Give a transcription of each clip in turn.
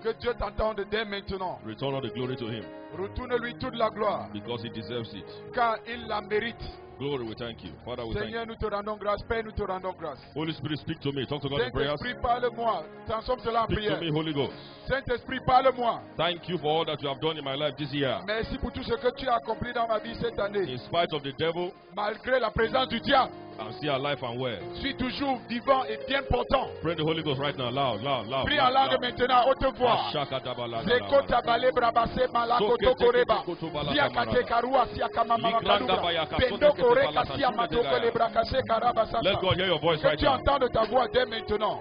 Que Dieu t'entende dès maintenant. Return all the glory to him Retourne-lui toute la gloire, because he deserves it. car il la mérite. Glory, we thank you. Father, we thank Seigneur, you. nous te rendons grâce. Père, nous te rendons grâce. Holy Spirit, speak to me. Talk to God in prayers. Saint-Esprit, parle-moi. Transforme cela en Speak to prière. me, Holy Ghost. Saint-Esprit, parle-moi. Thank you for all that you have done in my life this year. Merci pour tout ce que tu as accompli dans ma vie cette année. In spite of the devil, Malgré la présence du diable, I'm still alive and well. je suis toujours vivant et bien portant. Pray the Holy Ghost right now, loud, loud, loud. Prie en loud, langue loud. maintenant, haute voix. Zeko tabale brabase malako tokoreba. Sia kate karua sia kama mama kadubra. Pendo kore kasia matoko le brakase karaba sasa. Let God hear your voice Que right tu now. entends de ta voix dès maintenant.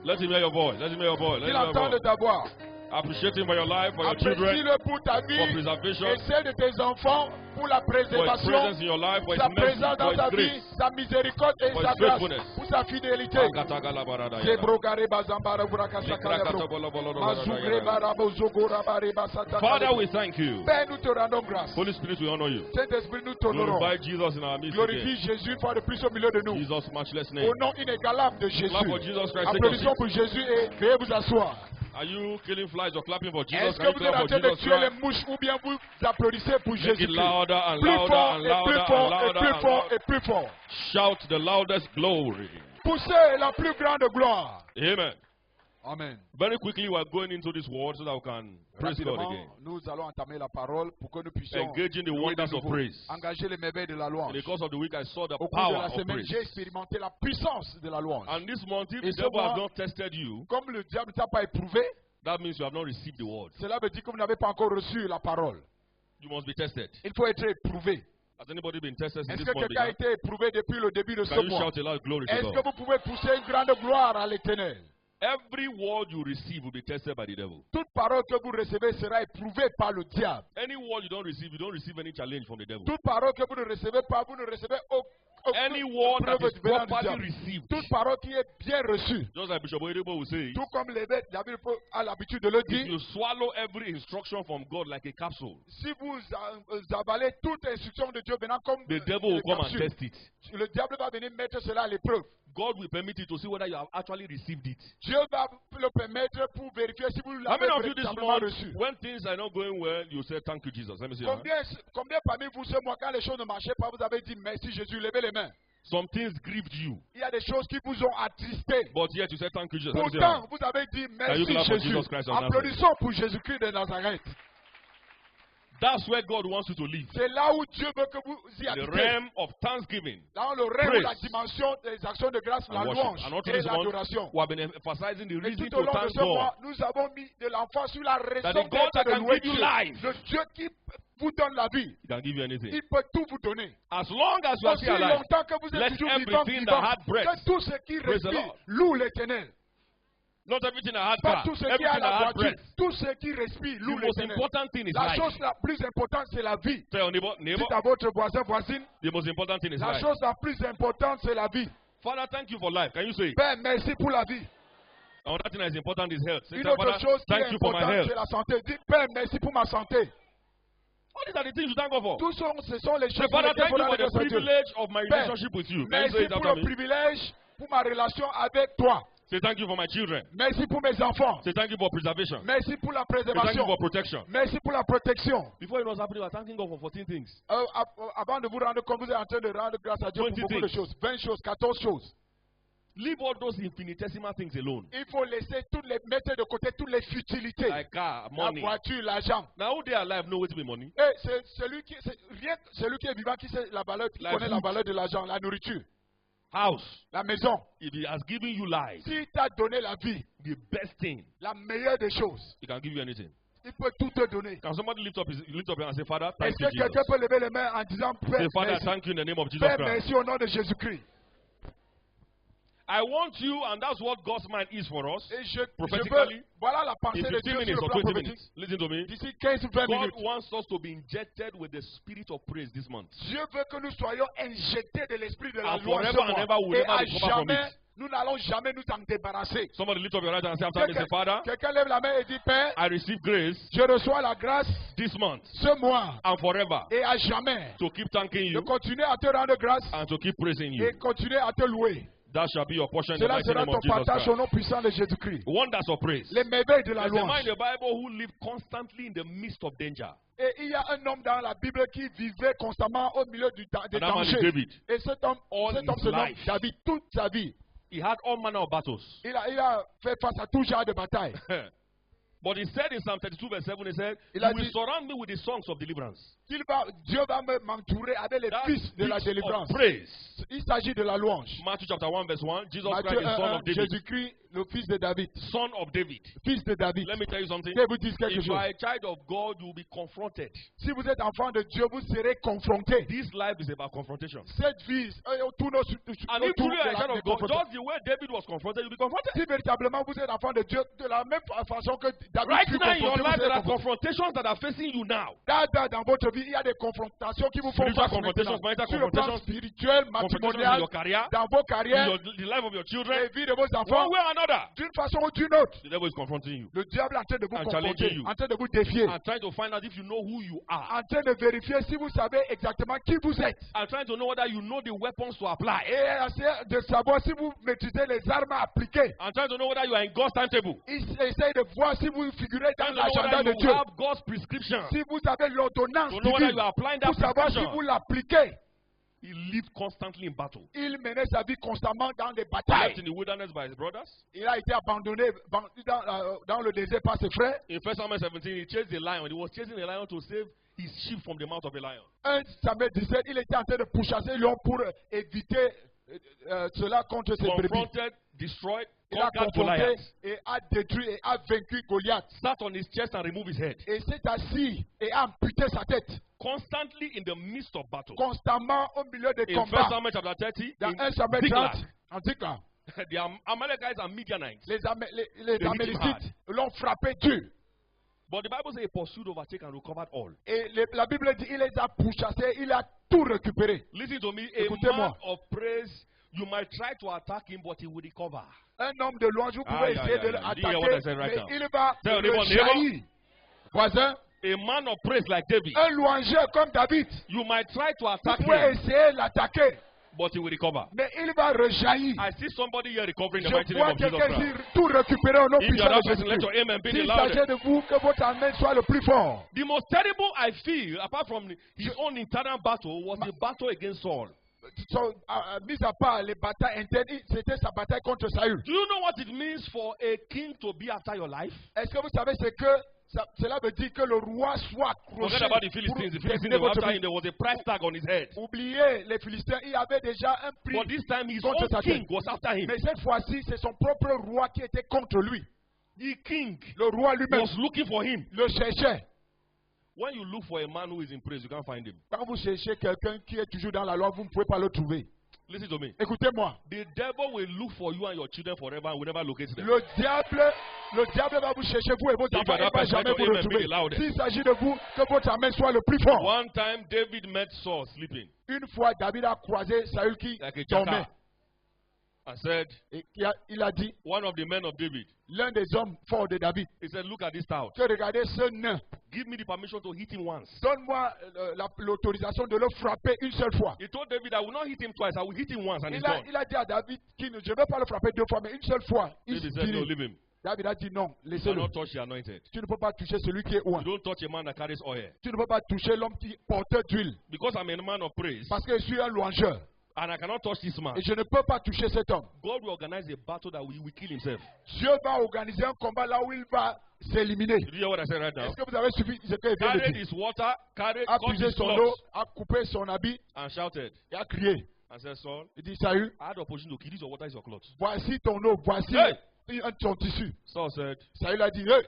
Let him hear your voice. Let him hear your voice. Let Qu'il him hear entend your de voice. ta voix. Appreciate him for your life, for your children, Apprécie-le pour ta for vie preservation, et celle de tes enfants, pour la for his préservation, presence in your life, for sa his mercy, présence for dans ta his vie, grace. sa miséricorde et For sa his grâce, faithfulness. pour sa fidélité. Father, we thank you. Père, nous te rendons grâce. Holy Spirit, we honor you. Saint-Esprit, nous t'honorons. Glorify Jesus in our midst Glorifie again. Jésus une fois de plus au milieu de nous. Jesus' matchless name. Au nom inégalable de Jésus. Clap for Jesus Christ. Take your Applaudissons seat. pour Jésus et veuillez vous asseoir. Are you killing flies or clapping for Jesus? Est-ce Can you que vous êtes clap en for train de Jesus tuer les Christ? mouches ou bien vous applaudissez pour Make it Jésus? louder and Plus louder fort and et louder plus and fort et louder plus and fort louder. et plus fort. Shout the loudest glory. Poussez la plus grande gloire. Amen. Amen. Very quickly, we are going into this word so that we can praise God Rapidement, again. nous allons entamer la parole pour que nous puissions Engaging the louer de wonders of nouveau. praise. Engager les merveilles de la louange. In the course of the week, I saw the Au cours de power la of semaine, praise. j'ai expérimenté la puissance de la louange. And this month, if Et the ce devil has mois- not tested you, Comme le diable ne t'a pas éprouvé, that means you have not received the word. cela veut dire que vous n'avez pas encore reçu la parole. You must be tested. Il faut être éprouvé. Has anybody been tested since Est-ce this que month quelqu'un a began? été éprouvé depuis le début de ce Can you mois? shout a loud glory to Est-ce que God? vous pouvez pousser une grande gloire à l'Éternel? Every word you receive will be tested by the devil. Toute parole que vous recevez sera éprouvée par le diable. Any word you don't receive any challenge from the devil. Toute parole que vous ne recevez pas, vous ne recevez aucune Any word that preuve is venant du properly diable. received, Toute parole qui est bien reçue, just like Bishop Oyedepo will say, tout comme l'évêque David a l'habitude de le if dire, you swallow every instruction from God like a capsule, si vous avalez toute instruction de Dieu venant comme the devil will come and capsule, test it. le diable va venir mettre cela à l'épreuve. God will permit you to see whether you have actually received it. Dieu va le permettre pour vérifier si vous How l'avez many of you this véritablement month, reçu. when things are not going well, you say, thank you, Jesus? Let me see your hand. Combien parmi vous ce mois, quand les choses ne marchaient pas, vous avez dit merci Jésus, levez les mains. Some things grieved you, Il y a des choses qui vous ont attristé. but yet you say, thank you, Jesus. Let me see your hand. Pourtant, vous avez dit Can you merci clap for Jésus. Jesus Christ of Nazareth? Applaudissons pour Jésus-Christ de Nazareth. That's where God wants you to live. C'est là où Dieu veut que vous y The habitez. realm of thanksgiving. Dans le règne praise, ou la dimension des actions de grâce, la and worship. louange And all through et this month, l'adoration. we have been emphasizing the Et reason tout au to long de thank ce mois, God. nous avons mis de l'emphase sur la raison That the God that d'être de can louer give you Dieu. life, Le Dieu qui vous donne la vie, He can give you anything. il peut tout vous donner. As long as you are Aussi still alive, longtemps que vous let êtes toujours vivant, everything that had breath que tout ce qui praise the respire Lord. loue l'Éternel. Not everything I had Pas car, tout ce qui everything a I la had voiture, breath. tout ce qui respire The loue most l'Éternel. important thing is La life. chose la plus importante, c'est la vie. Tell your neighbor, neighbor, Dites à votre voisin, voisine, the most important thing is la life. chose la plus importante, c'est la vie. Father, thank you for life. Can you say it? Père, merci pour la vie. Another thing that is important is health. Say, Une Father, autre chose qui thank est you for my importante, health. c'est la santé. Dites, Père, merci pour ma santé. All these are the things you thank God for. Tous ce sont les Say, choses pour Father, lesquelles thank you il for the faudra remercier Dieu. privilege of my Père, relationship with you. Can you say Merci it pour after le me? privilège, pour ma relation avec toi. Say thank you for my children. Merci pour mes enfants. Say thank you for preservation. Merci pour la Say thank you préservation. for protection. Merci pour la protection. Before it was happening, we were thanking God for 14 things. Avant de vous rendre compte, vous êtes en train de rendre grâce à Dieu pour 20 beaucoup de things. choses. 20 choses, 14 choses. Leave all those infinitesimal things alone. Il faut laisser mettre de côté toutes les futilités. Like car, La money. voiture, l'argent. Now who they are alive know what to be money. Et c'est celui qui est vivant qui sait la valeur, qui La connaît la food. valeur de l'argent, la nourriture, House. la maison. If he has given you life, S'il t'a donné la vie, the best thing, la meilleure des choses, he can give you anything. il peut tout te donner. Can somebody lift up and say, Father, thank Est-ce you, que quelqu'un Jesus. peut lever les mains en disant Père, Say, Father, merci. thank you in the name of Jesus Père, Christ. merci au nom de Jésus-Christ. I want you, and that's what God's mind is for us. Et je Prophetically, veux, voilà la In pensée de 15 Dieu minutes sur or le plan 20 prophétique. minutes, listen to me. D'ici 15 ou 20 God minutes. wants us to be injected with the spirit of praise this month. Dieu veut que nous soyons injectés de l'esprit de la And louange forever ce and mois. ever we'll Et never à recover from jamais, it. nous n'allons jamais nous en débarrasser. Somebody lift up your right hand and say after me, say, Father, Quelqu'un lève la main et dit Père, I receive grace je reçois la grâce this month ce mois and forever et à jamais to keep thanking de you continuer à te rendre grâce and to keep praising you. et continuer à te louer. That shall be your portion in the Cela mighty sera name ton of Jesus partage au Christ. nom puissant de Jésus-Christ. Wonders of praise. Les merveilles de la There's a man louange. in the Bible who lived constantly in the midst of danger. Et il y a un homme dans la Bible qui vivait constamment au milieu des And that man is dangers. David. Et cet homme his se nomme life. David. Toute sa vie, He had all manner of battles. il a fait face à tout genre de bataille. But he said in Psalm 32 verse 7, he said, Il "You a will dit- surround me with the songs of deliverance." Dieu va m'entourer avec les That fils de la speaks délivrance. of praise. Il s'agit de la louange. Matthew chapter 1 verse 1, Jesus Matthieu Christ is son 1, of David. Jésus-Christ, le fils de David. Son of David. Fils de David. Let me tell you something. Je vais vous dire quelque If you chose. are a child of God, you will be confronted. Si vous êtes enfant de Dieu, vous serez confronté. This life is about confrontation. Cette vie, tourne And if autour truly de you are a child la of God, confrontation. just the way David was confronted, you'll be confronted. Si véritablement vous êtes enfant de Dieu, de la même façon que David Right fut now in your confronté, life, vous there serez are confronté. confrontations that are facing you now. Dans votre vie, il y a des confrontations qui vous font Spiritual face confrontations, maintenant. marital Sur le plan confrontations, spirituel, Confrontations in matrimonial, your career, dans vos in carrières, the life of your et children, vie de vos enfants, one way or another. d'une façon ou d'une autre. The devil is confronting you. Le diable est en train de vous And confronter, challenging you. en train de vous défier, And trying to find out if you know who you are. en train de vérifier si vous savez exactement qui vous êtes. And trying to know whether you know the weapons to apply. Et essayer de savoir si vous maîtrisez les armes à appliquer. And trying to know whether you are in God's timetable. Essayez de voir si vous figurez dans Trying to know l'agenda whether de you Dieu. have God's prescription. Si vous avez l'ordonnance To know whether divine, you are applying that pour savoir si prescription. vous l'appliquez. He lived constantly in battle. Il menait sa vie constamment dans des Left batailles. in the wilderness by his brothers. Il a été abandonné dans le désert par ses frères. In 1 Samuel 17, he chased a lion. He was chasing a lion to save his sheep from the mouth of a lion. 1 Samuel 17, il était en train de pourchasser le lion pour éviter cela contre ses brebis. Confronted, destroyed, Il a conquered confronté Goliath. et a détruit et a vaincu Goliath. Sat on his chest and removed his head. Et s'est assis et a amputé sa tête. Constantly in the midst of battle. Constamment au milieu des In 1 combats. Samuel chapter 30, Dans in 1 Samuel 30, Ziklag, en Ziklag, the Amalekites and Midianites. les hit him Amélécites l'ont frappé dur. But the Bible says he pursued, overtaken, and recovered all. Et la Bible dit il les a pourchassés, il a tout récupéré. Listen to me, a Écoutez-moi. man of praise, you might try to attack him, but he will recover. Un homme de louange, vous pouvez essayer de Do you hear what I said right l'attaquer, now? mais il va Tell your neighbor, rejaillir. Voisin, A man of praise like David, un louangeur comme David, you might try to vous attack pouvez him, essayer de l'attaquer, but he will recover. mais il va rejaillir. I see somebody here recovering in the Je mighty name vois of Jesus quelqu'un Christ. ici tout récupérer au nom If you puissant are that de person, let Jésus. your amen be the S'il loudest. s'agit de vous, que votre amen soit le plus fort. The most terrible I feel, apart from his own internal battle, was the battle against Saul. Mis à part les batailles internes, c'était sa bataille contre Saül. Do you know what it means for a king to be after your life? Est-ce que vous savez ce que cela veut dire que le roi soit accroché Forget about the pour Philistines. The Philistines, terminer were votre after vie. him, there was a price tag on his head. Oubliez les Philistins, il y avait déjà un prix. But this time, his Contre own sa king tête. was after him. Mais cette fois-ci, c'est son propre roi qui était contre lui. The king Le roi lui-même was looking for him. le cherchait. When you look for a man who is in praise, you can't find him. Quand vous cherchez quelqu'un qui est toujours dans la loi, vous ne pouvez pas le trouver. Listen to me. Écoutez-moi. The devil will look for you and your children forever and will never locate them. Le diable va vous chercher, vous et vos you enfants, are il ne that va person, jamais let vous your le amen be trouver. the loudest. S'il s'agit de vous, que votre amen soit le plus fort. One time, David met Saul sleeping Une fois, David a croisé Saül qui like a dormait. jackal and said, Et il a dit, one of the men of David, l'un des hommes forts de David, he said, look at this tout. que regardez ce nain. Give me the permission to hit him once. Donne-moi l'autorisation de le frapper une seule fois. He told David, I will not hit him twice, I will hit him once and he's Il gone. a dit à David, je ne vais pas le frapper deux fois, mais une seule fois. Il David said, no, finit. leave him. David a dit non, You laissez-le. cannot touch the anointed. Tu ne peux pas toucher celui qui est You oint. don't touch a man that carries oil. Tu ne peux pas toucher l'homme qui est porteur d'huile. Because I'm a man of praise Parce que je suis un louangeur. and I cannot touch this man, Et je ne peux pas toucher cet homme. God will organize a battle that he will kill himself. Dieu va organiser un combat là où il va s'éliminer. Did you hear what I said right now? Est-ce que vous avez suivi ce que je viens de Carried dire? his water, carried, A cut puisé his son clothes eau, a coupé son habit and shouted et a crié. and said, Saul, Il dit, Saül, I had the opportunity to kill you, so water is your clothes. voici ton eau, voici Hey! ton tissu. Saul said, Saül a dit, hey,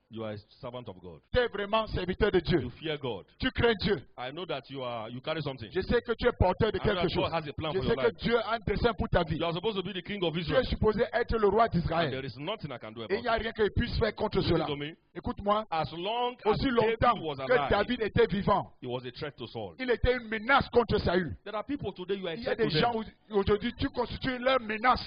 you are a servant of God. tu es vraiment serviteur de Dieu. You fear God. Tu crains Dieu. I know that you carry something. Je sais que tu es porteur de I know quelque that chose. God has a plan Je for sais your que life. Dieu a un dessein pour ta vie. You are supposed to be the king of Tu Israel. es supposé être le roi And d'Israël. there is nothing I can do Et about il n'y a it. rien qu'il puisse faire contre cela. Listen to me. Écoute-moi, As long as aussi David longtemps was que alive, David était vivant, he was a threat to Saul. il était une menace contre Saül. There are people today, you are a Il y a threat des to gens them. aujourd'hui, tu constitues leur menace.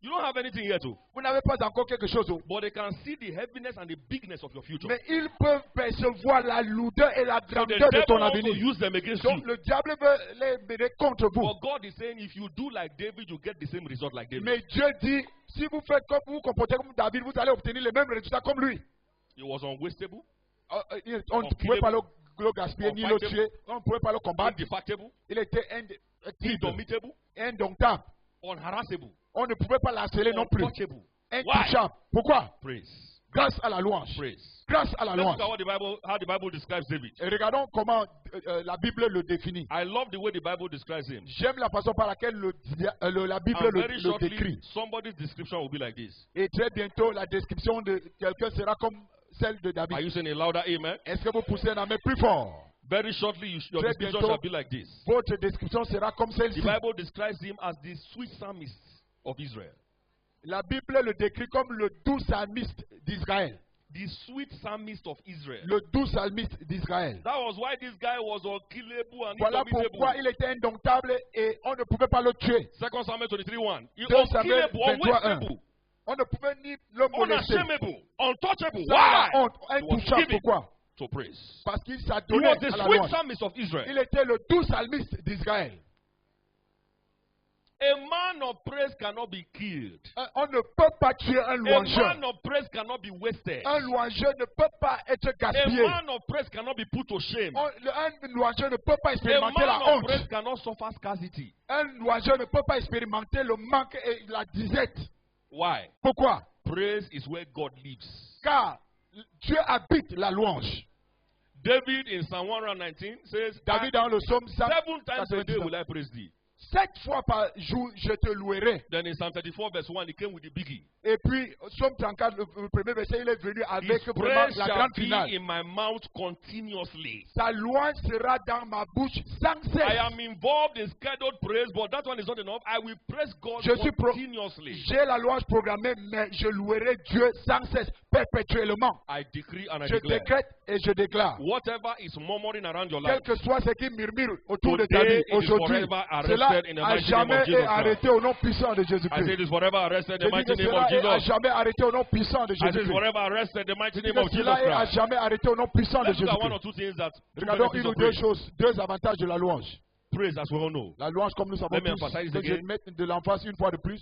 You don't have anything here too. Vous n'avez pas encore quelque chose. But they can see the heaviness and the bigness of your future. Mais ils peuvent percevoir la lourdeur et la So the grandeur de devil ton wants to avenir. use them against Donc you. le diable veut les mener contre vous. But God is saying if you do like David, you get the same result like David. Mais Dieu dit, si vous faites comme vous comportez comme David, vous allez obtenir les mêmes résultats comme lui. It was unwastable, On ne pouvait pas le gaspiller ni le tuer. On ne pouvait pas le combattre. indefatigable, Il était indomitable, indomptable. unharassable, On ne pouvait pas l'harceler non plus. untouchable. Intouchable. Pourquoi? Praise. Grâce à la louange. Praise. Grâce à la Let's louange. look at how the Bible describes David. Et regardons comment la Bible le définit. I love the way the Bible describes him. J'aime la façon par laquelle la Bible And le very shortly, décrit. somebody's description will be like this. Et très bientôt, la description de quelqu'un sera comme celle de Are David. you saying a louder amen? Est-ce que vous poussez un amen plus fort? Very shortly, your Très description bientôt. shall be like this. Votre description sera comme The celle-ci. Bible describes him as the sweet psalmist of Israel. La Bible le décrit comme le doux psalmiste d'Israël. The sweet psalmist of Israel. Le doux psalmiste d'Israël. That was why this guy was unkillable and Voilà pourquoi indomitable. il était indomptable et on ne pouvait pas le tuer. 2 Samuel 23:1. He 2 Samuel unkillable, 23:1. unwastable, On ne pouvait ni le molester. unashamable, untouchable. Sans la Why? honte, He was intouchable. given Pourquoi? to praise. Parce qu'il He s'adonnait was the à la sweet louange. psalmist of Israel. Il était le doux psalmiste d'Israël. A man of praise cannot be killed. On ne peut pas tuer un A louangeur. man of praise cannot be wasted. Un louangeur ne peut pas être A gaspillé. man of praise cannot be put to shame. Un louangeur ne peut pas A expérimenter man la of praise honte. cannot suffer scarcity. Un louangeur ne peut pas expérimenter le manque et la disette. Why? Pourquoi? Praise is where God lives. Car Dieu habite la louange. David in Psalm 119 says, David dans le psaume 7 times a day 199. will I praise thee. 7 fois par jour, je te louerai. Then in Psalm 34 verse 1, he came with the biggie. Et puis, psaume 34, le premier verset, il est venu avec His vraiment praise la shall grande be finale. in my mouth continuously. Sa louange sera dans ma bouche sans I cesse. am involved in scheduled praise, but that one is not enough. I will praise God Je suis continuously. J'ai la louange programmée, mais je louerai Dieu sans cesse, perpétuellement. I decree and I Je declare. décrète et je déclare. Whatever is murmuring around your Quel life, que soit ce qui murmure autour de ta today vie, it is aujourd'hui, forever cela arrested in the a mighty name jamais of est Jesus Christ. arrêté au nom puissant de I say Jésus-Christ. it is forever arrested in Je the dis que mighty name of cela est à Jesus. jamais arrêté au nom puissant de I say it is Jésus-Christ. forever arrested in the mighty Je dis name que of Jesus cela est à Christ. jamais arrêté au nom puissant de Let's look at one or Jésus-Christ. two things that two Regardons benefits une ou of deux praise. choses, deux avantages de la louange. Praise, as we all know, La louange, comme nous savons Let me tous, emphasize que je again. mette de l'emphase une fois de plus,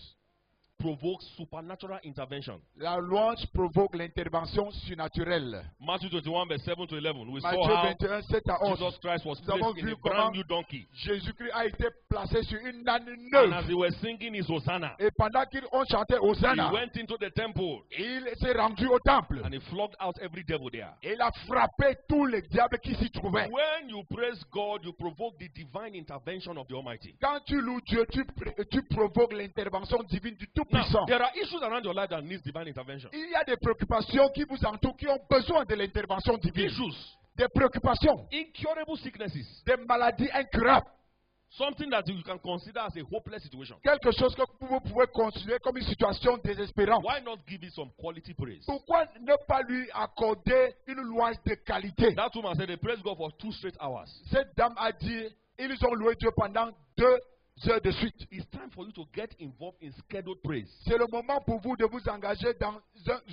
provokes supernatural intervention. la louange provoque l'intervention surnaturelle. Matthew 21 verse 7 to 11. We saw Matthieu how 21, 7 à 11. Jesus Christ was Nous avons placed in vu a comment brand new donkey. Jésus-Christ a été placé sur une âne And neuve. as they were singing his Hosanna, Et pendant qu'ils ont chanté he Hosanna, went into the temple il s'est rendu au temple. and he flogged out every devil there. Et il a frappé tous les diables qui s'y trouvaient. When you praise God, you provoke the divine intervention of the Almighty. Quand tu loues Dieu, tu provoques l'intervention divine du Now, Tout-Puissant. there are issues around your life that needs divine intervention. Il y a des préoccupations qui vous entourent, qui ont besoin de l'intervention divine. Issues, Des préoccupations, incurable sicknesses, des maladies incurables. something that you can consider as a hopeless situation. Quelque chose que vous pouvez considérer comme une situation désespérante. Why not give it some quality praise? Pourquoi ne pas lui accorder une louange de qualité? That woman said they praised God for 2 straight hours. Cette dame a dit, ils ont loué Dieu pendant 2 heures de suite. It's time for you to get involved in scheduled praise. C'est le moment pour vous de vous engager dans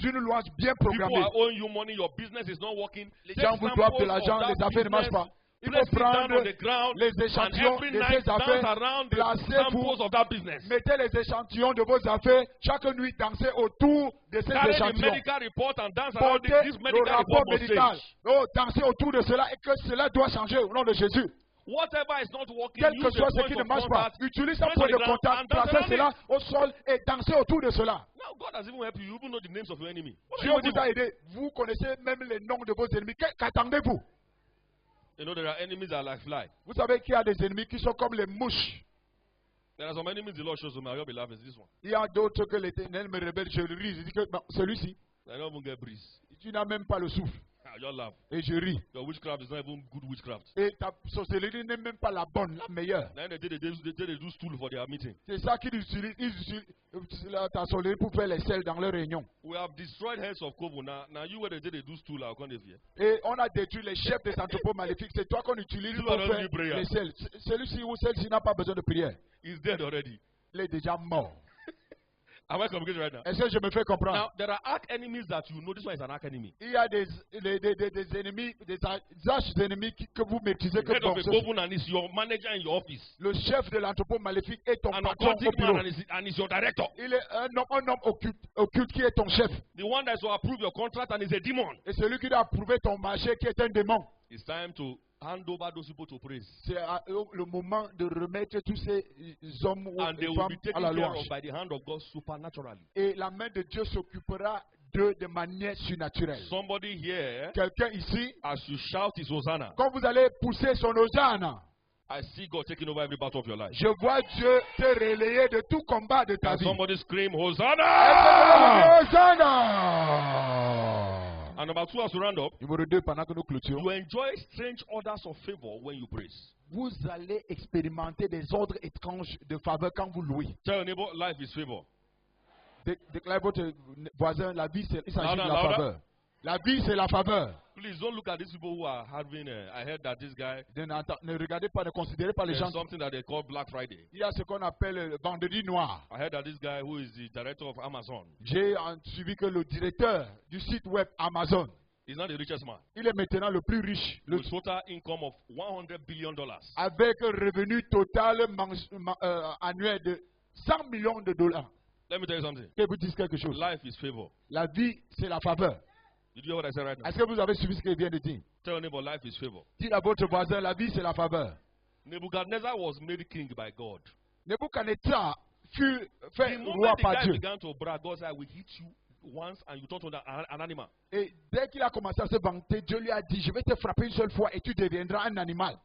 une louange bien People programmée. are owing you money, your business is not working. Les Take gens vous samples doivent de of l'argent, that les affaires ne marchent business, pas. Il place faut it down prendre on the ground, les and échantillons every de night ces dance affaires, around the placez-vous, samples of that business. mettez les échantillons de vos affaires, chaque nuit dansez autour de ces Carry the échantillons. medical report and dance around Portez this le medical rapport report on médical. stage. Oh, dansez autour de cela et que cela doit changer au nom de Jésus. Whatever is not working, Quel que use soit a ce point qui ne of marche pas, contact. utilisez un Place point on de the ground contact, and dance placez around cela it. au sol et dansez autour de cela. Now God has even helped you. You even know the names of your enemy. What are Dieu you vous waiting a for? aidé. Vous connaissez même les noms de vos ennemis. Qu'attendez-vous? You know there are enemies that are like fly. Vous savez qu'il y a des ennemis qui sont comme les mouches. There are some enemies the Lord shows me. I'll be laughing. It's this one. Il y a d'autres que l'Éternel me révèle. Je ris. Je dis que bon, celui-ci, I don't even get breeze. tu n'as même pas le souffle. I just laugh. Et je ris. Your witchcraft is not even good witchcraft. Et ta sorcellerie n'est même pas la bonne, la meilleure. Now they do stool for their meeting. C'est ça qu'ils utilisent. Ils utilisent ta sorcellerie pour faire les selles dans leur réunion. We have destroyed heads of Kobo. Now you where they do stool, I'll come here. Et on a détruit les chefs des entrepôts maléfiques. C'est toi qu'on utilise You pour are faire only prayer. les selles. Celui-ci ou celle-ci n'a pas besoin de prière. He's dead already. Il est déjà mort. Am I communicating right now? Est-ce que je me fais comprendre? Now, there are arch enemies that you know. This one is an arch enemy. Il y a des ennemis, des arches ennemis que vous maîtrisez. The head of a coven and is your manager in your office. Le chef de l'entrepôt maléfique est ton An patron au occultic bureau. man and is your director. Il est un homme occulte qui est ton chef. The one that will approve your contract and is a demon. Et celui qui doit approuver ton marché qui est un démon. It's time to hand over those people to praise. C'est le moment de remettre tous ces hommes ou And they will femmes be à taken la care louange. of by the hand of God supernaturally. Et la main de Dieu s'occupera d'eux de manière surnaturelle. Somebody here, Quelqu'un ici, as you shout his Hosanna, quand vous allez pousser son hosanna, I see God taking over every battle of your life. je vois Dieu te relayer de tout combat de ta Can vie. somebody scream Hosanna? Hosanna! And number 2, as we round up, Numéro 2, pendant que nous clôturons, you enjoy strange orders of favor when you praise. vous allez expérimenter des ordres étranges de faveur quand vous louez. Tell your neighbor, life is favor. Déclarez votre voisin, la vie, il s'agit de la Louder. faveur. La vie, c'est la faveur. Please don't look at these people who are having. I heard that this guy, Ne regardez pas, ne considérez pas les there's gens. something that they call Black Friday. Il y a ce qu'on appelle le vendredi noir. I heard that this guy who is the director of Amazon J'ai suivi que le directeur du site web Amazon, is not the richest man. il est maintenant le plus riche, With total income of $100 billion. avec un revenu total annuel de 100 millions de dollars. Let me tell you something. Je vous dis quelque chose. Life is favor. La vie, c'est la faveur. Did you hear what I said right now? Est-ce que vous avez suivi ce qu'il vient de dire? Tell your neighbor, life is favor. Dites à votre voisin, la vie, c'est la faveur. Nebuchadnezzar was made king by God. Nebuchadnezzar fut fait The moment roi the par guy Dieu. began to brag, God said, I will hit you once and you turn to an animal. Et dès qu'il a commencé à se vanter, Dieu lui a dit, je vais te frapper une seule fois et tu deviendras un animal.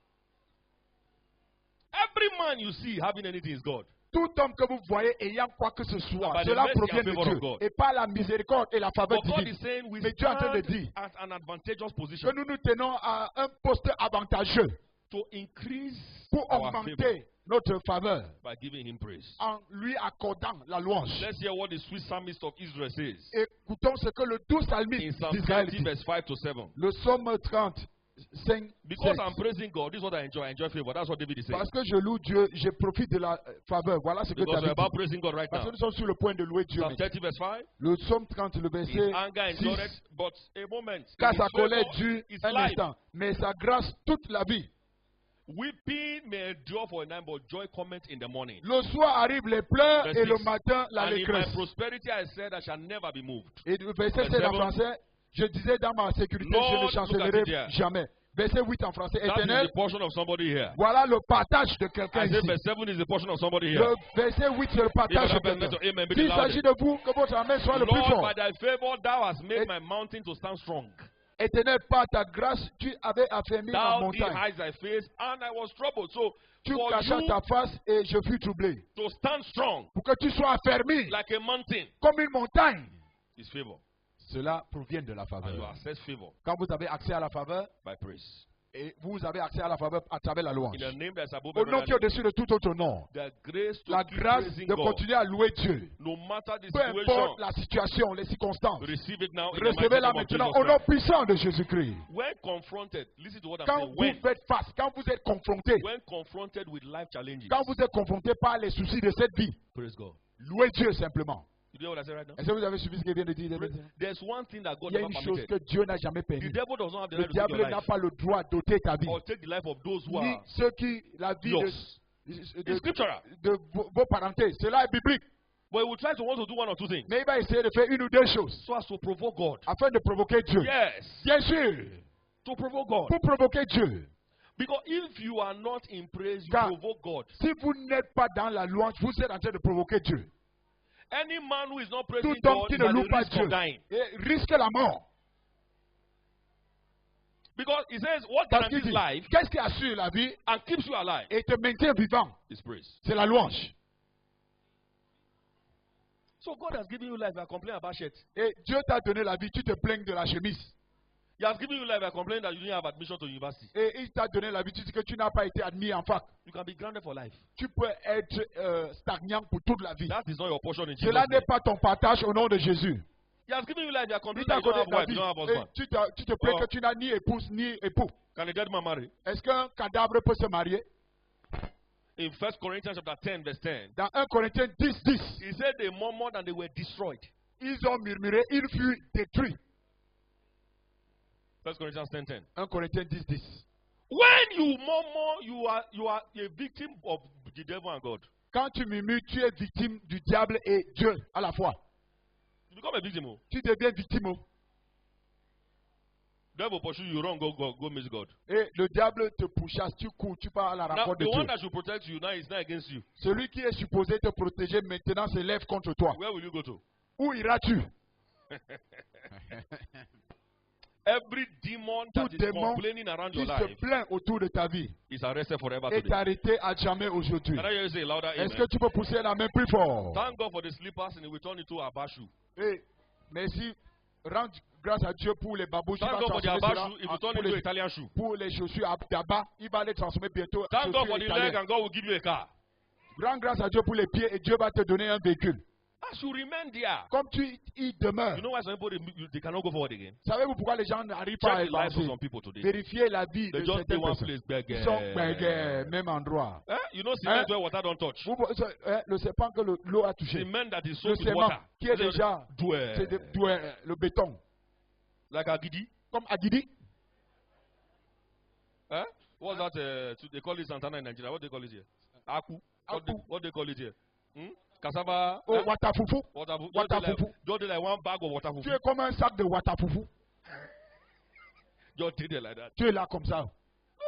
Every man you see having anything is God. Tout homme que vous voyez ayant quoi que ce soit, By the cela mercy provient and de favor Dieu. of God. Et par la miséricorde et la faveur But God divine. is saying we Mais Dieu est en train de stand dire at an advantageous que position nous nous tenons à un poste avantageux to increase pour our favor augmenter notre faveur by giving him praise. en lui accordant la louange. Let's hear what the sweet psalmist of Israel says. Écoutons ce que le doux In psalmiste Psalm d'Israël 30 dit. verse 5 to 7. Le psaume 30, 5, Because 7. I'm praising God, this is what I enjoy. I enjoy favor. That's what David is saying. Parce que je loue Dieu, je profite de la faveur. Voilà ce que Because we're David about dit. praising God right Parce que now. nous sommes sur le point de louer Dieu. Psalm 30 verse 5. Le psaume 30, le His verset anger 6. endureth, but a moment. Car His sa colère favor dure is un life. instant, mais sa grâce toute la vie. Weeping may endure for a night, but joy cometh in the morning. Le soir arrive les pleurs Verse et le 6. matin And in my l'allégresse. prosperity I said I shall never be moved. Et le verset Verse 7 en 7. français, je disais dans ma sécurité, Lord, je ne look at it chancellerai here. jamais. Verset 8 en français, That is éternel, the portion of somebody here. voilà le partage de quelqu'un I said ici. verse 7 is the portion of somebody here. Le verset 8, c'est le partage de Amen, quelqu'un. amen, be the S'il s'agit loudest. de vous, que votre amen soit le plus Lord, fort. by thy favor thou hast made Et- my mountain to stand strong. Éternel, par ta grâce, tu avais affermi ma Thou did montagne. hide thy face, and I was troubled. So, Tu for cachas you ta face et je fus troublé. to stand strong Pour que tu sois affermi like a mountain comme une montagne. is favor. Cela provient de la And you faveur. access favor Quand vous avez accès à la faveur, by praise. et vous avez accès à la faveur à travers la louange. In the name that's above Au every nom qui est other au-dessus de tout autre nom. name, the grace to La keep grâce praising de God, continuer à louer Dieu. no matter the Peu importe situation. la situation, les circonstances. Receive it now in the mighty Recevez-la name of maintenant Jesus au nom Christ. puissant de Jésus-Christ. When confronted, listen to what I'm Quand saying. vous faites face, quand vous êtes confronté, When confronted with life challenges, quand vous êtes confronté par les soucis de cette vie, praise God. louez Dieu simplement. You know what I say right now? Est-ce que vous avez suivi ce qu'il vient de dire? There's one thing that God Il y a never une chose permitted. que Dieu n'a jamais The permis. devil does not have the Le right to take diable your n'a life pas le droit d'ôter ta vie. or take the life of those who Ni are ceux qui, la vie yours. de, It's scriptural. de vos parentés. Cela est biblique. But he will try to want to do one or two things Mais il va essayer de faire une ou deux choses so as to provoke God. afin de provoquer Dieu. Yes, Bien sûr, to provoke God. pour provoquer Dieu. Because if you are not in praise, you Car- provoke God. Si vous n'êtes pas dans la louange, vous êtes en train de provoquer Dieu. Any man who is not Tout praising homme God qui is ne at loue the pas risk Dieu of dying. risque la mort. Because he says, what Parce qu'il guarantees dit, life qu'est-ce qui assure la vie and keeps you alive et te maintient vivant? is praise. C'est la louange. So God has given you life. You are complaining about shit. Et Dieu t'a donné la vie, tu te plains de la chemise. He has given you life. You are complaining that you didn't have admission to university. Et il t'a donné la vie, tu dis que tu n'as pas été admis en fac. You can be grounded for life. Tu peux être stagnant pour toute la vie. That is not your portion in Jesus' Cela n'est name. pas ton partage au nom de Jésus. He has given you life. You are Il complaining t'a that you don't accordé have la wife. You don't have vie. husband. Et tu te plains Oh. que tu n'as ni épouse ni époux. Can a dead man marry? Est-ce qu'un cadavre peut se marier? In 1 Corinthians chapter 10, verse 10, Dans 1 Corinthiens 10, 10, he said they murmured and they were destroyed. ils ont murmuré, ils furent détruits. 1 Corinthians 10, 10. 1 Corinthiens 10, 10. When you murmur, you are a victim of the devil and God. Quand tu murmures, tu es victime du diable et Dieu à la fois. You become a victim. Tu deviens victime. Devil pursue you, run, go miss God. Et le diable te pourchasse, tu cours, tu pars à la Now, rencontre de the Dieu. one that should protect you now is not against you. Celui qui est supposé te protéger maintenant s'élève contre toi. Where will you go to? Où iras-tu? Every demon Tout that is démon complaining around qui your se life plaint autour de ta vie is arrested forever est today. arrêté à jamais aujourd'hui. Can I hear you say louder Est-ce amen? que tu peux pousser la main plus fort? Thank God for the slippers and we turn it to a bashu. Et merci, rends grâce à Dieu pour les babouches. Thank God for the abashu if you turn it to Italian shoe. Pour les chaussures d'Abba, il va les transformer bientôt. Thank God chaussures for the leg italiennes. and God will give you a car. Rends grâce à Dieu pour les pieds et Dieu va te donner un véhicule. As you remain there, Comme tu y demeures. you know why some people they cannot go forward again? Savez-vous pourquoi les gens n'arrivent pas à Check the lives of avancer? some people today. Vérifiez la vie They de just stay certaines one personnes. place, Ils sont même endroit. You know cement where water don't touch. Le serpent que l'eau a touché. Cement that is Le soaked with ciment water. qui est déjà Dwell. c'est le béton. Like Agidi. Comme Agidi. What's that? They call it Santana in Nigeria. What do they call it here? Aku. What they call it here? Cassava. Oh, watafufu. Watafufu. Just like one bag of watafufu. Tu es comme un sac de watafufu. Just take it like that. Tu es là comme ça.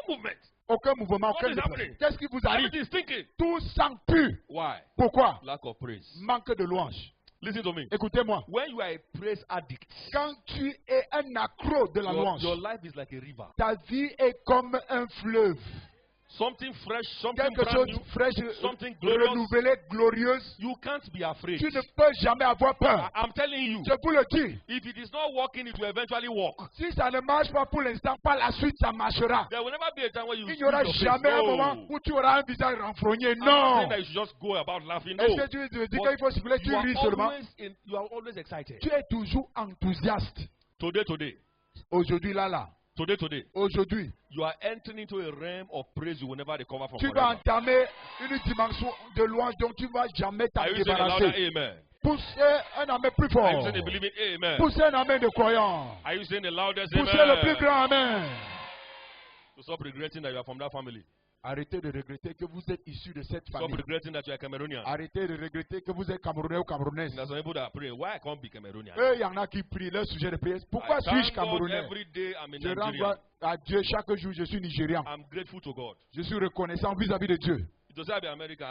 No movement. Aucun mouvement, What aucun is déplacement. happening? Qu'est-ce qui vous arrive? Everything is thinking. Tout sang pur. Why? Pourquoi? Lack of praise. Manque de louange. Listen to me. Écoutez-moi. When you are a praise addict, Quand tu es un accro de la louange, your life is like a river. ta vie est comme un fleuve. Something fresh, something Quelque brand chose new, de fraîche, something glorious. renouvelé, glorieuse. You can't be afraid. Tu ne peux jamais avoir peur. I'm telling you, Je vous le dis. if it is not working, it will eventually work. Si ça ne marche pas pour l'instant, par la suite, ça marchera. There will never be a time where you Il n'y aura lose your face. jamais un No. moment où tu auras un visage renfrogné. I'm not Non. saying that you should just go about laughing. No. Est-ce que tu veux dire qu'il faut siffler, tu You ris seulement? you are always excited. Tu es toujours enthousiaste. Today. Aujourd'hui, là. Today. Aujourd'hui, You are entering into a realm of praise you will never recover from tu vas forever. entamer une dimension de louange dont tu ne vas jamais t'en Are you saying a louder débarrasser. amen? Poussez un amen plus Are you fort. saying a believing amen? Poussez un amen de croyant. Are you saying the loudest Poussez le plus amen? grand amen. So stop regretting that you are from that family. Arrêtez de regretter que vous êtes issu de cette Stop famille. regretting that you are Cameroonian. Arrêtez de regretter que vous êtes Camerounais ou Camerounaise. There's some people that pray, why I can't be Cameroonian? Eux, il y en a qui prient leur sujet de prière. Pourquoi I suis-je thank God Camerounais? every day I'm a Je rends Nigerian. gloire à Dieu chaque jour. Je suis Nigérian. I'm grateful to God. Je suis reconnaissant vis-à-vis de Dieu. It was be American.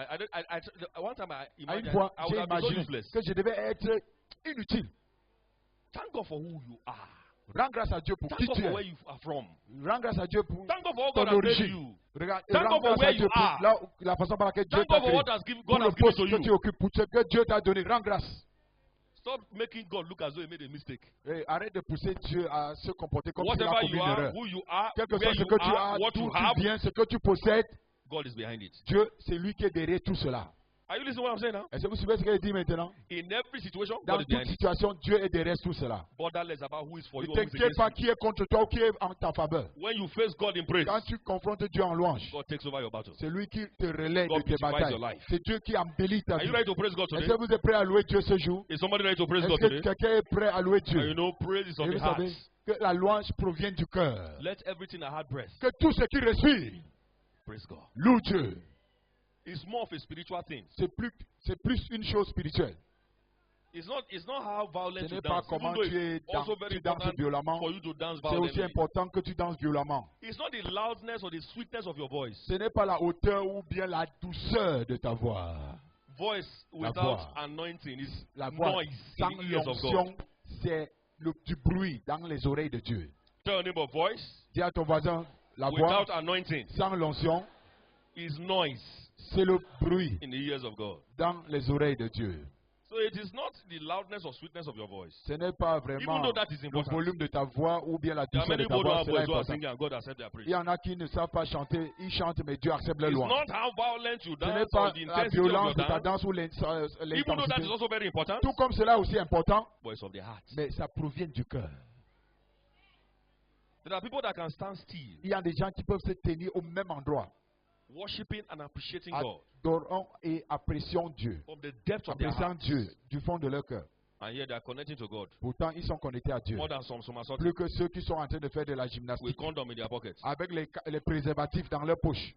One time I À une imagined fois, I would j'ai have been so imaginé useless. que je devais être inutile. Thank God for who you are. Rends grâce à Dieu pour Thank qui God tu for where es. you are from. Rends grâce à Dieu pour Thank God for how ton God has made origine. you. Regarde, Thank rends God for grâce where à Dieu you pour are. la façon par laquelle Dieu Thank t'a God for créé. what Pour God le has given poste to que tu you. occupes, pour ce que Dieu t'a donné. Rends grâce. Stop making God look as though he made a mistake. Et arrête de pousser Dieu à se comporter comme s'il a Whatever commis you une are, erreur. who you are, Quel que where soit ce you que tu are, as, what d'où you tu have, viens, ce que tu possèdes, God is behind it. Dieu, c'est lui qui est derrière tout cela. Are you listening to what I'm saying now? Est-ce que vous suivez ce qu'il dit maintenant? In every situation, Dans God is toute behind it. situation, Dieu est derrière tout cela. Borderless about who is for Ne you or who is t'inquiète against pas you. qui est contre toi ou qui est en ta faveur. When you face God in praise, Quand tu confrontes Dieu en louange, God takes over your battle. c'est lui qui te relaie God de tes beautifies batailles. your life. C'est Dieu qui embellit ta Are vie. you ready to praise God Est-ce today? que vous êtes prêt à louer Dieu ce jour? Is somebody ready to praise Est-ce God que today? quelqu'un est prêt à louer And Dieu? you know, praise is Et on vous the heart. savez que la louange provient du cœur. Let everything that had breath Que tout ce qui respire praise God. loue Dieu. It's more of a spiritual thing. C'est plus une chose spirituelle. It's not how violent Ce you n'est pas dance. Even comment though tu it's also very danses important violemment. for you to dance C'est aussi violently. important que tu danses violemment. It's not the loudness or the sweetness of your voice. Ce n'est pas la hauteur ou bien la douceur de ta voix. Voice La without voix. anointing is La voix noise sans in the ears of God. l'onction, c'est du bruit dans les oreilles de Dieu. Tell your neighbor, voice Dis à ton voisin, la voix without anointing sans l'onction, is noise c'est le bruit in the ears of God. dans les oreilles de Dieu. So it is not the loudness or sweetness of your voice. Ce n'est pas Even vraiment though that is le important. volume de ta voix ou bien la There are douceur de many ta people who voix, have c'est voice who are important. singing and God accept their praise. Il y en a qui ne savent pas chanter, ils chantent mais Dieu accepte leur It's louange. not how violent you Ce n'est dance pas or the la intensity of your violence de ta dance. danse ou Even though that l'intensité. is also very important, Tout comme cela aussi important, but it's of the heart. mais ça provient du cœur. There are people that can stand still Il y a des gens qui peuvent se tenir au même endroit. worshiping and appreciating God Adorant et apprécions Dieu. from the depth of their Appréciant hearts. Dieu du fond de leur cœur. And yet they are connecting to God Pourtant, ils sont connectés à Dieu. more than some somersaulting Plus que ceux qui sont en train de faire de la with gymnastique condom in their pockets. avec les préservatifs dans leur poche.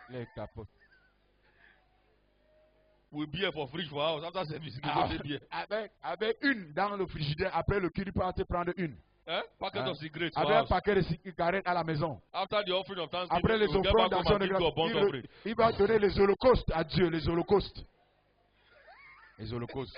Les capotes. We beer for free for house after service. They don't say beer. Avec une dans le frigidaire, après le culte, peut te prendre une. Packet of cigarettes for Avec un house. paquet de cigarettes à la maison. After the offering of Après Thanksgiving, les we'll get offrandes back home d'action and de give God grâce, burnt offering. il va donner les holocaustes à Dieu, les holocaustes. Les holocaustes.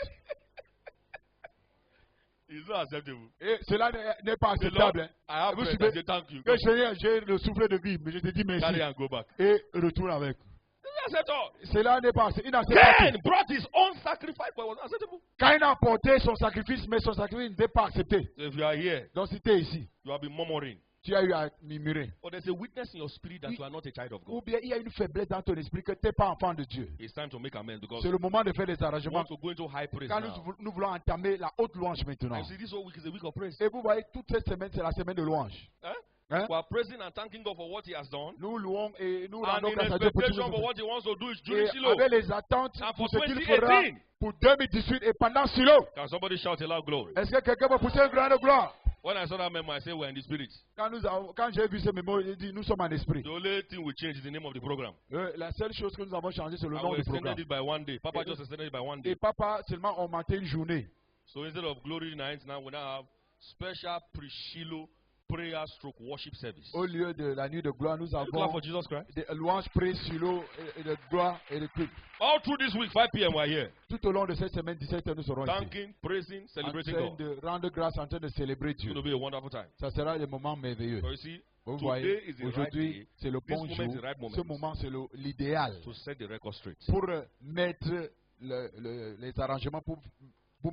It's not acceptable. Et cela n'est pas The Lord, acceptable. Hein. I have Vous bread. savez, I say thank you. Mais Seigneur, j'ai le souffle de vie, mais je te dis merci. Carry and go back. Et retourne avec. It's acceptable. Cela n'est pas inacceptable. Cain brought his own sacrifice, but it was acceptable. Caïn a apporté son sacrifice, mais son sacrifice n'était pas accepté. So if you are here, Donc si tu es ici, you have been murmuring. tu as eu à murmurer. Or there's a witness in your spirit that you are not a child of Ou God. bien il y a une faiblesse dans ton esprit que tu n'es pas enfant de Dieu. It's time to make amends because C'est le moment de faire des we arrangements. want to go into high praise Quand now. nous voulons entamer la haute louange maintenant. And you see, this whole week is a week of praise. Et vous voyez, toute cette semaine, c'est la semaine de louange. Hein? Hein? We are praising and thanking God for what He has done. Nous louons et nous And rendons in grâce à Dieu pour tout expectation for ce what He wants to do qu'il during fait. Et Shiloh. avec les attentes And pour for ce qu'il fera 2018. pour 2018 et pendant Silo. Can somebody shout a loud glory? Est-ce que quelqu'un va pousser un grand gloire? When I saw that memo, I said we're in the spirit. Quand j'ai vu ce mémo, il dit nous sommes en esprit. The only thing we change is the name of the program. La seule chose que nous avons changé, c'est le And nom we du programme. extended it by one day. Papa just extended it by one day. Et papa seulement augmenté une journée. So instead of glory nights, now we now have special pre-Shiloh prayer stroke worship service. Au lieu de la nuit de gloire, nous Clap avons for Jesus Christ. des louanges pré-Silo et de gloire et de culte. All through this week, 5 p.m. we're here. Tout au long de cette semaine, 17h, nous serons ici. Thanking, praising, En celebrating train God. de rendre grâce, en train de célébrer It's Dieu. going to be a wonderful time. Ça sera des moments merveilleux. So you see, Vous today voyez, is the right aujourd'hui, day. c'est le This bon moment jour. is the right moment. Ce moment, c'est l'idéal To set the record straight. pour mettre les arrangements, pour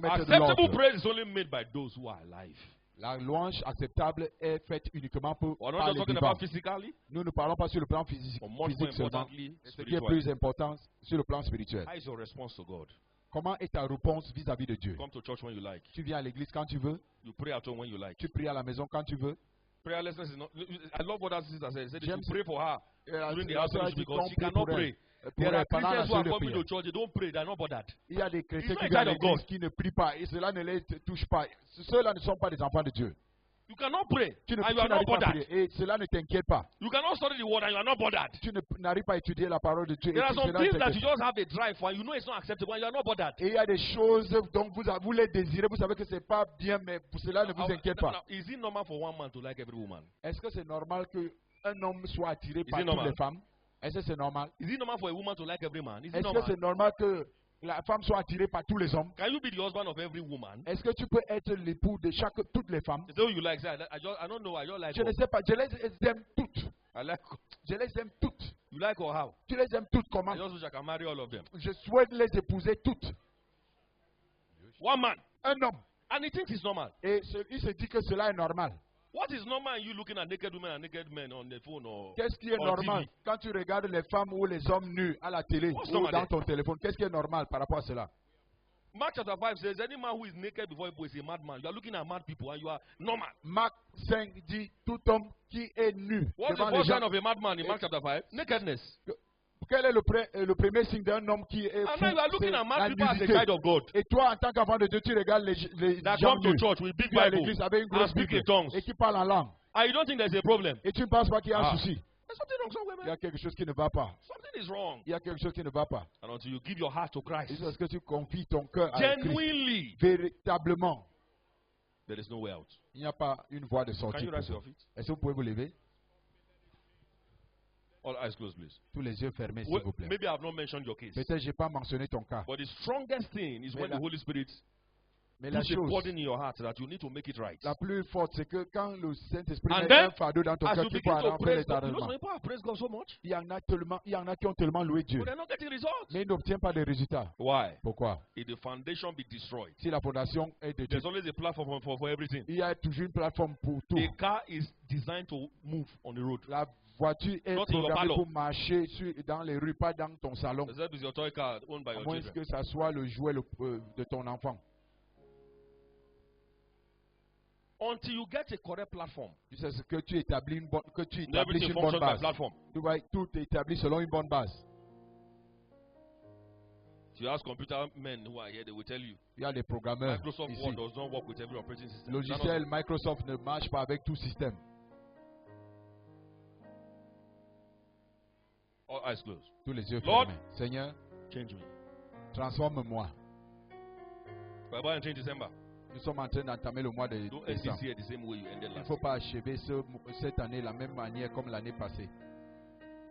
mettre de Acceptable l'ordre. praise is only made by those who are alive. La louange acceptable est faite uniquement We're par not just les talking vivants. about physically, Nous ne parlons pas sur le plan physique, but much more physique seulement. importantly, Ce qui est spiritually. plus important, sur le plan spirituel. How is your response to God? Comment est ta réponse vis-à-vis de Dieu? Come to church when you like. Tu viens à l'église quand tu veux, You pray at home when you like. tu pries à la maison quand tu veux. Prayerlessness is not. I love what that sister said. She said, James- you pray for her during the La house sœur a fellowship dit because qu'on she prie cannot pour pray. elle. Pour There elle, are pendant la Christians who are séance de coming to prière. church, they don't pray, they're not bothered. Il y a des chrétiens not qui a viennent à child of l'église God. qui ne prient pas et cela ne les touche pas. Ceux-là ne sont pas des enfants de Dieu. You cannot pray Tu and you are not n'arrives pas à bothered. prier et cela ne t'inquiète pas. You cannot study the word and you are not bothered. Tu n'arrives pas à étudier la parole de Dieu et There are some cela ne things that you t'inquiète pas. just have a drive for and you know it's not acceptable and you are not bothered. Et il y a des choses dont vous les désirez, vous savez que ce n'est pas bien, mais pour cela ne vous inquiète pas. Is it normal for one man to like every woman? Est-ce que c'est normal qu'un homme soit attiré par it toutes normal? les femmes? Est-ce que c'est normal? Is it normal for a woman to like every man? Is it Est-ce que normal? c'est normal que la femme soit attirée par tous les hommes? Can you be the husband of every woman? Est-ce que tu peux être l'époux de toutes les femmes? Is that what you like? Say, I don't know. I just like Je ne her. sais pas, je les aime toutes. I like Je les aime toutes. You like her how? Tu les aimes toutes comment? I just wish I can marry all of them. Je souhaite les épouser toutes. One man. Un homme. And he thinks it's normal. Et il se dit que cela est normal. What is normal in you looking at naked women and naked men on the phone or Qu'est-ce qui est on normal TV? quand tu regardes les femmes ou les hommes nus à la télé What's ou normal dans there? ton téléphone? Qu'est-ce qui est normal par rapport à cela? Mark chapter 5 says, any man who is naked before you is a madman. You are looking at mad people and you are normal. Marc 5 dit tout homme qui est nu What's the devant les first gens. sign of a madman in Mark chapter 5? Nakedness. Quel est le premier signe d'un homme qui est And fou? now you are looking C'est at la mad people as a nudité. child of God. Et toi, en tant qu'enfant de Dieu, tu regardes les That gens come to nus church with big qui à Bible l'église avec une and grosse speak in Bible tongues. et qui parlent en langue. And you don't think there's a problem. Et tu ne penses pas qu'il y a un Ah. souci. There's something wrong somewhere, Il y man. a quelque chose qui ne va pas. Something is wrong. Il y a quelque chose qui ne va pas. And until you give your heart to Christ, Et c'est parce que tu confies ton cœur à Christ. genuinely, Véritablement, there is no way out. il n'y a pas une voie de Can sortie. you pour rise to vous. your feet? Est-ce que vous pouvez vous lever? All eyes closed, please. Tous les yeux fermés, s'il vous plaît. Maybe I have not mentioned your case. Peut-être que je n'ai pas mentionné ton cas. But the strongest thing is Mais when la- the Holy Spirit Mais la puts a chose burden in your heart that you need to make it right. la plus forte, c'est que quand le Saint-Esprit And met then, un fardeau dans ton As cœur, you tu begin peux to en faire praise les God, you know arrangements. some people have praised God so much, Il y en a qui ont tellement loué Dieu, but they're not getting results. mais ils n'obtiennent pas de résultats. Why? Pourquoi? If the foundation be destroyed, Si la fondation est de Dieu, there's always a platform for everything. il y a toujours une plateforme pour tout. A car is designed to move on the road. La voiture est Not in your programmée parlor. pour marcher dans les rues, pas dans ton salon. Except it's your toy car owned by À your moins children. que ça soit le jouet de ton enfant. Until you get a correct platform. Jusqu'à ce que tu établis une bonne, Everything une bonne functions by base. platform. Tout est établi selon une bonne base. If you ask computer men who are here, they will tell you. Il y a des programmeurs Microsoft ici. Word does not work with every operating system. Le logiciel Microsoft ne marche pas avec tout système. All eyes closed. Tous les yeux Lord, fermés. Seigneur, change me. transforme-moi. We're about to enter December. Nous sommes en train d'entamer le mois de Don't end décembre. this year the same way you ended Il ne last faut year. pas achever cette année de la même manière comme l'année passée.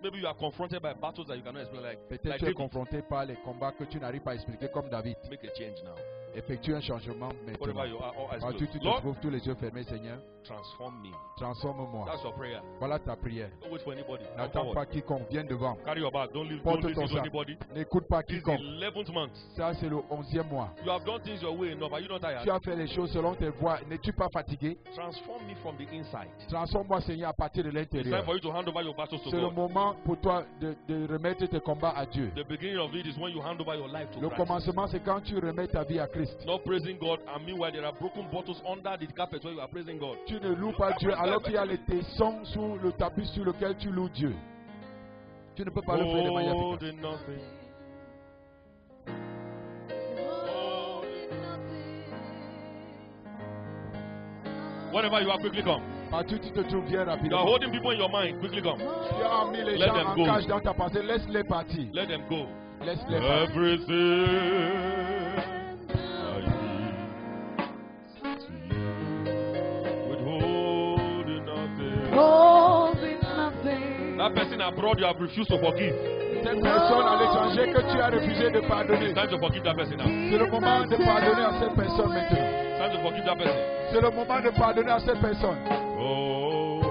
Maybe you are confronted by battles that you cannot explain, like Peut-être tu es David. confronté par les combats que tu n'arrives pas à expliquer comme David. Make a change now. Effectue un changement Whatever maintenant. you are, all eyes Partout où tu closed. te Lord, trouves, tous les yeux fermés, Seigneur, transform me. transforme-moi. That's your prayer. Voilà ta prière. Don't wait for anybody. Come N'attends forward. pas quiconque vienne devant. Carry your bag. Don't Porte listen ton to sac. anybody. N'écoute pas This is quiconque. 11th month. Ça, c'est le 11e mois. You have done things your way enough. Are you not tired? Tu as fait les choses selon tes voies. N'es-tu pas fatigué? Transform me from the inside. Transforme-moi, Seigneur, à partir de It's time l'intérieur. for you to hand over your battles to C'est le God. moment pour toi de remettre tes combats à Dieu. The beginning of it is when you hand over your life to Le Christ. commencement, c'est quand tu remets ta vie à Christ. Not praising God, and meanwhile there are broken bottles under the carpet where you are praising God. Tu ne loues pas Dieu alors qu'il y a les tessons sous le tapis sur lequel tu loues Dieu. Tu ne peux pas le faire de manière Gold efficace. in nothing. Whenever you are, quickly come. Partout où tu te trouves, viens You are rapidement. holding people in your mind. Quickly come. Tu as mis les Let gens them en go. cage dans ta pensée. Laisse-les partir. Let them go. Laisse-les partir. Everything I give to you, withholding nothing. Holding nothing. That person abroad you have refused to forgive. Cette personne à l'étranger que tu as refusé de pardonner. It's time to forgive that person now. C'est le moment de pardonner à cette personne maintenant. It's time to forgive that person. C'est le moment de pardonner à cette personne. Oh,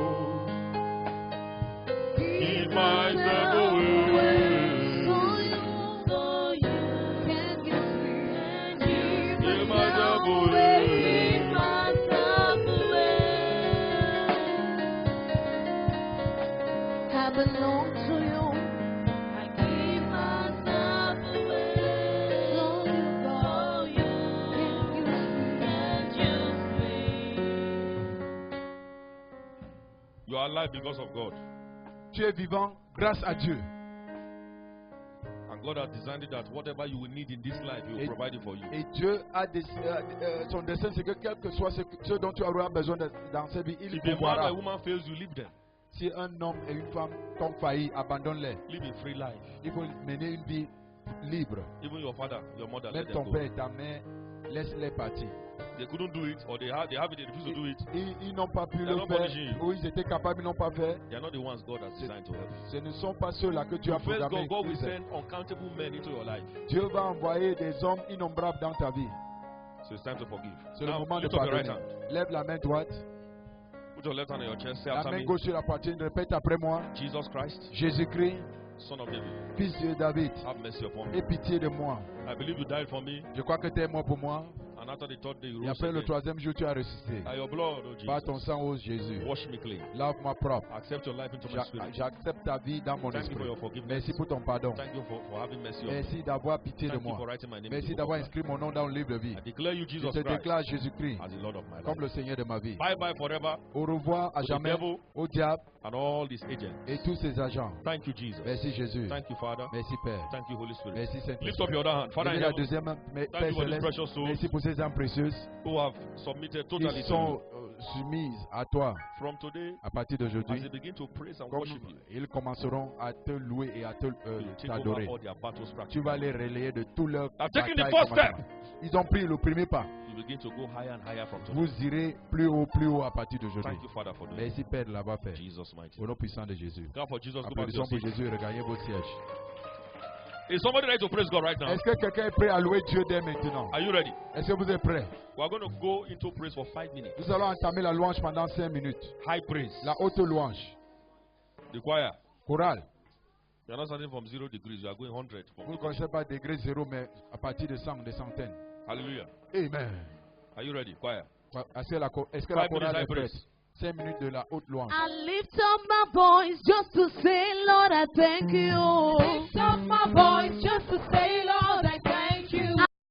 give myself away. So you can give me. Give myself away. Give myself away. I belong to you. I give myself away. So you can use me. You are alive because of God. Tu es vivant grâce à Dieu. And God has designed it that whatever you will need in this life, He will Et- provide it for you. Et Dieu a son dessein, c'est que quel que soit ce dont tu auras besoin dans cette vie, il If a man or pourvoira. a woman fails you, leave them. Si un homme et une femme t'ont failli, abandonne-les. Live a free life. Il faut mener une vie libre. Even your father, your mother, Même let ton them go. père et ta mère, laisse-les partir. They couldn't do it, or they have it, they refuse to do it. Ils n'ont pas pu They are le not faire, punishing you. ou ils étaient capables, ils n'ont pas fait. They are not the ones God has designed to help you. Ce ne sont pas ceux-là que tu as To face programmés. God, God will send uncountable men into your life. Dieu va envoyer des hommes innombrables dans ta vie. So it's time to forgive. C'est le Now, moment de lift up your right pardonner. hand. Lève la main droite, Put your left hand on your chest. Say la after main me. gauche sur la poitrine. Répète après moi. Jesus Christ, Jésus-Christ, Son of David, fils de David, have mercy upon me. aie pitié de moi. I believe you died for me, Je crois que tu es mort pour moi. and after the third day you Et rose après le again. troisième jour, tu as ressuscité. By your blood, oh Par ton Jesus, sang, ô Jésus. wash me clean. Lave-moi propre. Accept your life into my spirit. J'accepte ta vie dans mon Thank you for esprit. your forgiveness. Merci pour ton pardon. Thank you for having mercy on me. Merci d'avoir pitié de Thank you moi. for writing my name in Merci the book d'avoir of life. inscrit mon nom dans le livre de vie. I declare you Je Jesus te Christ déclare Jésus-Christ as the Lord of my life. comme le Seigneur de ma vie. Bye bye forever Au revoir à to the jamais devil au diable and all these agents. et tous ses agents. Thank you, Jesus. Merci Jésus. Thank you, Father. Merci Père. Thank you, Holy Spirit. Merci Lift up Saint-Esprit. your other hand. Father in Levez la heaven, deuxième main, thank Père you for these Céleste. precious souls Merci pour ces âmes précieuses who have submitted qui totally to you. sont soumises à toi From today, à partir as d'aujourd'hui. they begin to praise and Comme worship you, ils commenceront à te louer et à te you take over t'adorer. all their battles Tu practically. vas les relayer de tous leurs I've taken the batailles first step. commandements. Ils ont pris le premier pas. You begin to go higher and higher from today. Vous irez plus haut à partir d'aujourd'hui. Thank you, Father, for doing it. Merci Père de l'avoir fait. Jesus' mighty Au nom puissant de Jésus. God for Jesus, go back to your Applaudissons pour seat. Jésus et regagnez vos sièges. Is somebody ready to praise God right now? Est-ce que quelqu'un est prêt à louer Dieu dès maintenant? Are you ready? Est-ce que vous êtes prêts? We're going to go into praise for 5 minutes. Nous allons entamer la louange pendant 5 minutes. High praise. La haute louange. The choir. Chorale. You are not starting from 0 degrees. You are going 100. Vous ne connaissez pas degré zéro, mais à partir de 100, des centaines. Hallelujah. Amen. Are you ready? Choir. Est-ce que la 5 chorale minutes high est prête? praise. 5 minutes de la haute louange. I lift up my voice just to say, Lord, I thank you. Lift up my voice just to say,